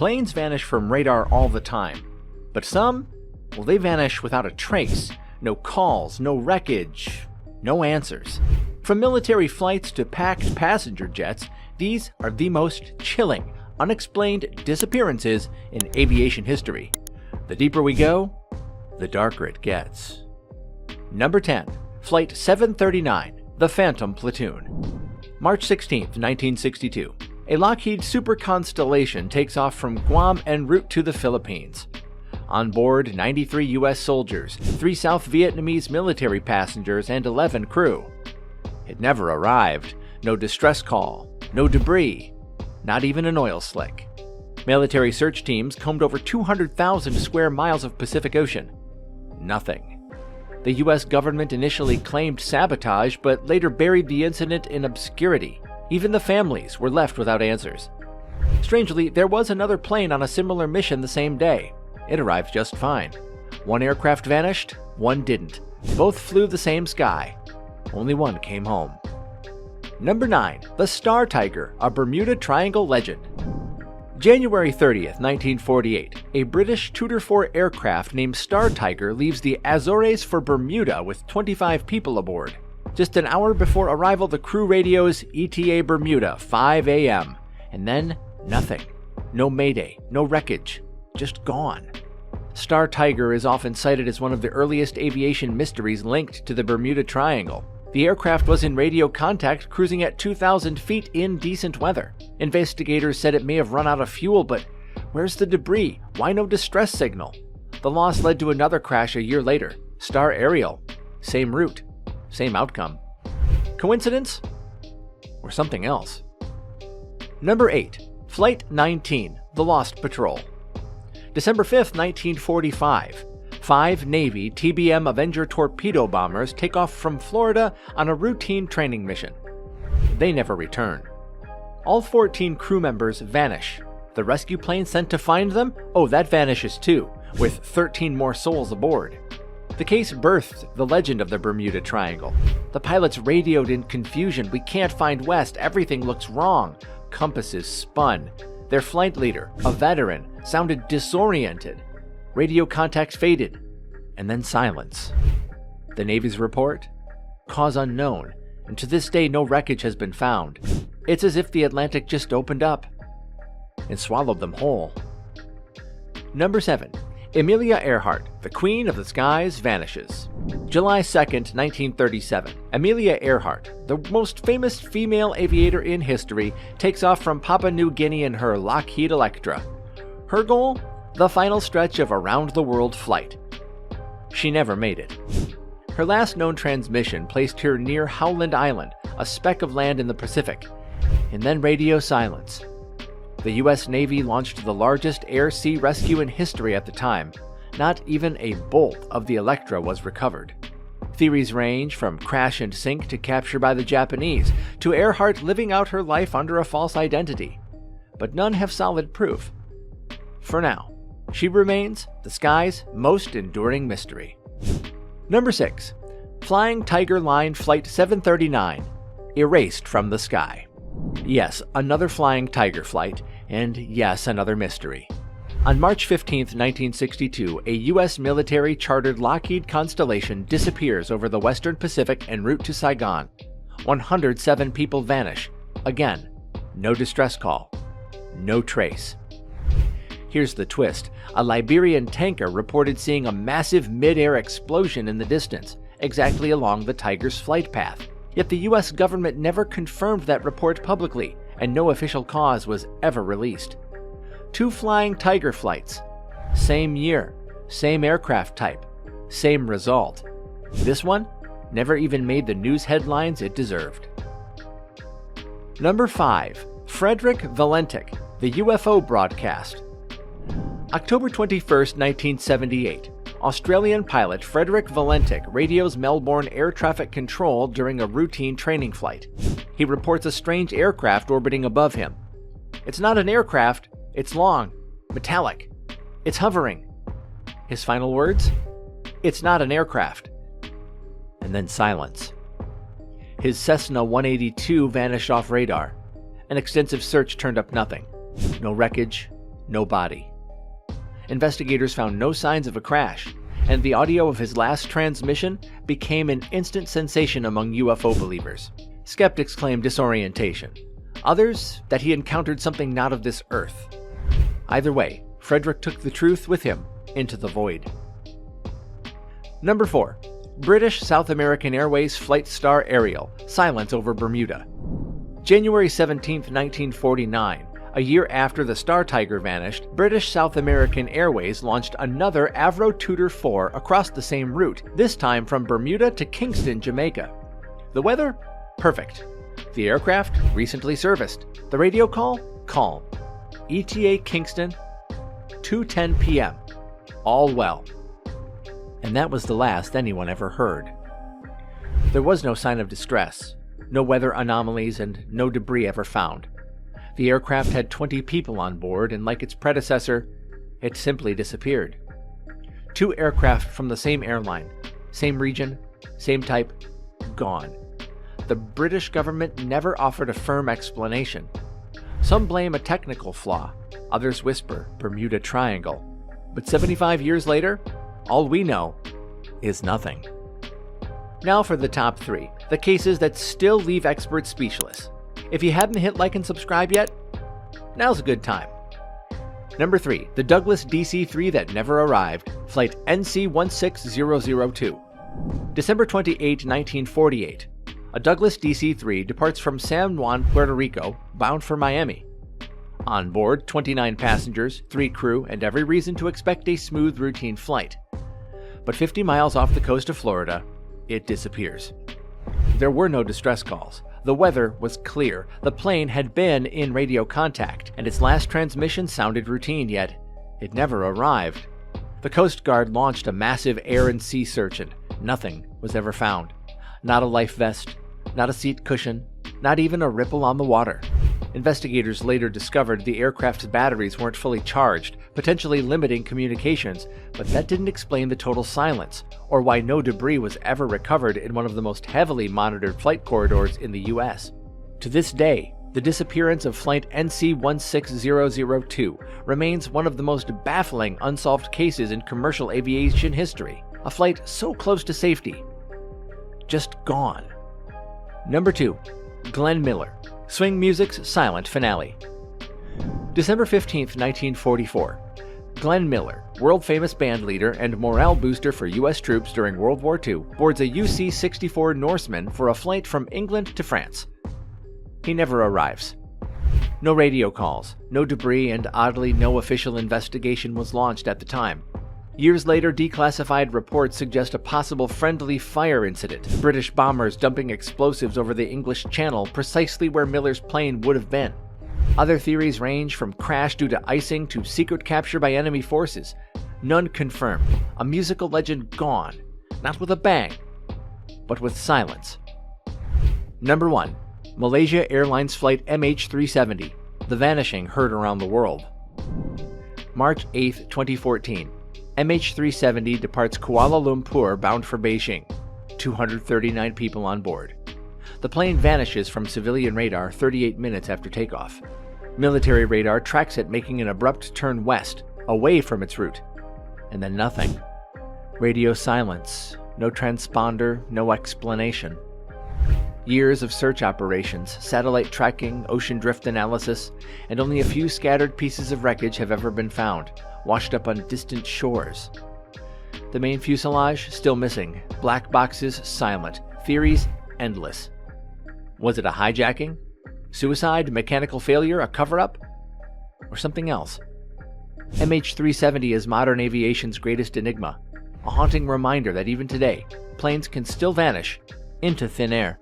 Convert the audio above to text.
Planes vanish from radar all the time, but some, well, they vanish without a trace. No calls, no wreckage, no answers. From military flights to packed passenger jets, these are the most chilling, unexplained disappearances in aviation history. The deeper we go, the darker it gets. Number 10. Flight 739, the Phantom Platoon. March 16, 1962. A Lockheed Super Constellation takes off from Guam en route to the Philippines. On board, 93 U.S. soldiers, 3 South Vietnamese military passengers, and 11 crew. It never arrived. No distress call, no debris, not even an oil slick. Military search teams combed over 200,000 square miles of Pacific Ocean. Nothing. The U.S. government initially claimed sabotage, but later buried the incident in obscurity. Even the families were left without answers. Strangely, there was another plane on a similar mission the same day. It arrived just fine. One aircraft vanished, one didn't. Both flew the same sky. Only one came home. Number 9. The Star Tiger, a Bermuda Triangle legend. January 30th, 1948, a British Tudor IV aircraft named Star Tiger leaves the Azores for Bermuda with 25 people aboard. Just an hour before arrival, the crew radios ETA Bermuda, 5 a.m. And then, nothing. No mayday, no wreckage. Just gone. Star Tiger is often cited as one of the earliest aviation mysteries linked to the Bermuda Triangle. The aircraft was in radio contact, cruising at 2,000 feet in decent weather. Investigators said it may have run out of fuel, but where's the debris? Why no distress signal? The loss led to another crash a year later. Star Ariel. Same route. Same outcome. Coincidence? Or something else? Number 8. Flight 19, the Lost Patrol. December 5th, 1945. 5 Navy TBM Avenger torpedo bombers take off from Florida on a routine training mission. They never return. All 14 crew members vanish. The rescue plane sent to find them? Oh, that vanishes too, with 13 more souls aboard. The case birthed the legend of the Bermuda Triangle. The pilots radioed in confusion. We can't find west. Everything looks wrong. Compasses spun. Their flight leader, a veteran, sounded disoriented. Radio contact faded, and then silence. The Navy's report? Cause unknown, and to this day no wreckage has been found. It's as if the Atlantic just opened up and swallowed them whole. Number 7. Amelia Heheart, the Queen of the Skies, vanishes. July 2nd, 1937. Amelia Heheart, the most famous female aviator in history, takes off from Papua New Guinea in her Lockheed Electra. Her goal? The final stretch of a round-the-world flight. She never made it. Her last known transmission placed her near Howland Island, a speck of land in the Pacific, and then radio silence. The U.S. Navy launched the largest air-sea rescue in history at the time. Not even a bolt of the Electra was recovered. Theories range from crash and sink to capture by the Japanese, to Heheart living out her life under a false identity. But none have solid proof. For now, she remains the sky's most enduring mystery. Number 6. Flying Tiger Line Flight 739, erased from the sky. Yes, another Flying Tiger flight, and yes, another mystery. On March 15, 1962, a U.S. military-chartered Lockheed Constellation disappears over the western Pacific en route to Saigon. 107 people vanish. Again, no distress call. No trace. Here's the twist. A Liberian tanker reported seeing a massive mid-air explosion in the distance, exactly along the Tiger's flight path. Yet the U.S. government never confirmed that report publicly, and no official cause was ever released. 2 Flying Tiger flights. Same year, same aircraft type, same result. This one never even made the news headlines it deserved. Number 5. Frederick Valentic, the UFO broadcast. October 21, 1978. Australian pilot Frederick Valentic radios Melbourne air traffic control during a routine training flight. He reports a strange aircraft orbiting above him. It's not an aircraft, it's long, metallic. It's hovering. His final words? It's not an aircraft. And then silence. His Cessna 182 vanished off radar. An extensive search turned up nothing. No wreckage, no body. Investigators found no signs of a crash, and the audio of his last transmission became an instant sensation among UFO believers. Skeptics claimed disorientation. Others, that he encountered something not of this earth. Either way, Frederick took the truth with him into the void. Number 4. British South American Airways Flight Star Aerial, silence over Bermuda. January 17, 1949, a year after the Star Tiger vanished, British South American Airways launched another Avro Tudor 4 across the same route, this time from Bermuda to Kingston, Jamaica. The weather? Perfect. The aircraft? Recently serviced. The radio call? Calm. ETA Kingston, 2:10 p.m. All well. And that was the last anyone ever heard. There was no sign of distress, no weather anomalies, and no debris ever found. The aircraft had 20 people on board, and like its predecessor, it simply disappeared. 2 aircraft from the same airline, same region, same type, gone. The British government never offered a firm explanation. Some blame a technical flaw, others whisper Bermuda Triangle. But 75 years later, all we know is nothing. Now for the top 3, the cases that still leave experts speechless. If you haven't hit like and subscribe yet, now's a good time. Number 3, the Douglas DC-3 that never arrived, flight NC16002. December 28, 1948. A Douglas DC-3 departs from San Juan, Puerto Rico, bound for Miami. On board, 29 passengers, 3 crew, and every reason to expect a smooth, routine flight. But 50 miles off the coast of Florida, it disappears. There were no distress calls. The weather was clear. The plane had been in radio contact, and its last transmission sounded routine, yet it never arrived. The Coast Guard launched a massive air and sea search, and nothing was ever found. Not a life vest, not a seat cushion, not even a ripple on the water. Investigators later discovered the aircraft's batteries weren't fully charged, potentially limiting communications, but that didn't explain the total silence, or why no debris was ever recovered in one of the most heavily monitored flight corridors in the US. To this day, the disappearance of flight NC16002 remains one of the most baffling unsolved cases in commercial aviation history. A flight so close to safety, just gone. Number 2. Glenn Miller, Swing Music's silent finale. December 15, 1944. Glenn Miller, world-famous bandleader and morale booster for U.S. troops during World War II, boards a UC-64 Norseman for a flight from England to France. He never arrives. No radio calls, no debris, and oddly no official investigation was launched at the time. Years later, declassified reports suggest a possible friendly fire incident, British bombers dumping explosives over the English Channel precisely where Miller's plane would have been. Other theories range from crash due to icing to secret capture by enemy forces. None confirmed. A musical legend gone, not with a bang, but with silence. Number 1. Malaysia Airlines Flight MH370, the vanishing heard around the world. March 8, 2014. MH370 departs Kuala Lumpur bound for Beijing. 239 people on board. The plane vanishes from civilian radar 38 minutes after takeoff. Military radar tracks it making an abrupt turn west, away from its route. And then nothing. Radio silence, no transponder, no explanation. Years of search operations, satellite tracking, ocean drift analysis, and only a few scattered pieces of wreckage have ever been found, washed up on distant shores. The main fuselage still missing, black boxes silent, theories endless. Was it a hijacking? Suicide? Mechanical failure? A cover-up? Or something else? MH370 is modern aviation's greatest enigma, a haunting reminder that even today, planes can still vanish into thin air.